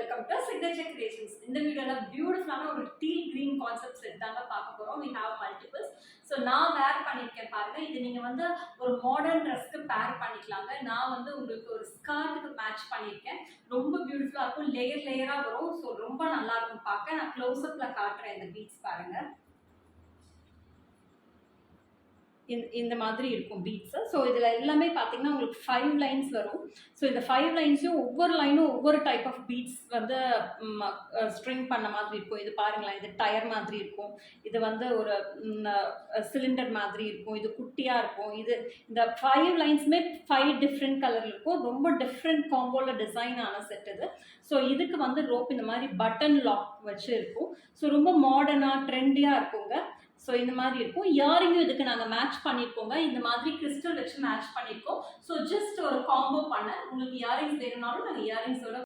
Welcome to signature creations. இந்த வீடியோல பியூட்டிஃபுல்லான ஒரு டீல் கிரீன் கான்செப்ட் செட் தாங்க பார்க்க போறோம். we have multiples. ஸோ நான் வேர் பண்ணியிருக்கேன் பாருங்க. இது நீங்க வந்து ஒரு மாடர்ன் ட்ரெஸ்க்கு பேர் பண்ணிக்கலாங்க. நான் வந்து உங்களுக்கு ஒரு ஸ்கர்ட்டுக்கு மேட்ச் பண்ணியிருக்கேன். ரொம்ப பியூட்டிஃபுல்லா இருக்கும், லேயர் லேயரா வரும். ஸோ ரொம்ப நல்லா இருக்கும் பார்க்க. நான் க்ளோஸ் அப்ல காட்டுறேன். இந்த பீட்ஸ் பாருங்க, இந்த மாதிரி இருக்கும் பீட்ஸு. ஸோ இதில் எல்லாமே பார்த்தீங்கன்னா உங்களுக்கு 5 லைன்ஸ் வரும். ஸோ இந்த 5 லைன்ஸையும் ஒவ்வொரு லைனும் ஒவ்வொரு டைப் ஆஃப் பீட்ஸ் வந்து ஸ்ட்ரிங் பண்ண மாதிரி இருக்கும். இது பாருங்களேன், இது டயர் மாதிரி இருக்கும், இது வந்து ஒரு சிலிண்டர் மாதிரி இருக்கும், இது குட்டியாக இருக்கும். இது இந்த 5 லைன்ஸுமே 5 டிஃப்ரெண்ட் கலர் இருக்கும். ரொம்ப டிஃப்ரெண்ட் காம்போவில் டிசைன் ஆன செட் இது. ஸோ இதுக்கு வந்து ரோப் இந்த மாதிரி பட்டன் லாக் வச்சு இருக்கும். ஸோ ரொம்ப மாடர்னாக ட்ரெண்டியாக இருக்குங்க. ஸோ இந்த மாதிரி இருக்கும். இயரிங்கும் இதுக்கு நாங்கள் மேட்ச் பண்ணியிருக்கோங்க. இந்த மாதிரி கிறிஸ்டல் வச்சு மேட்ச் பண்ணியிருக்கோம். ஸோ ஜஸ்ட் ஒரு காம்போ பண்ண உங்களுக்கு இயரிங்ஸ் வேணும்னாலும் நாங்கள் இயரிங்ஸோட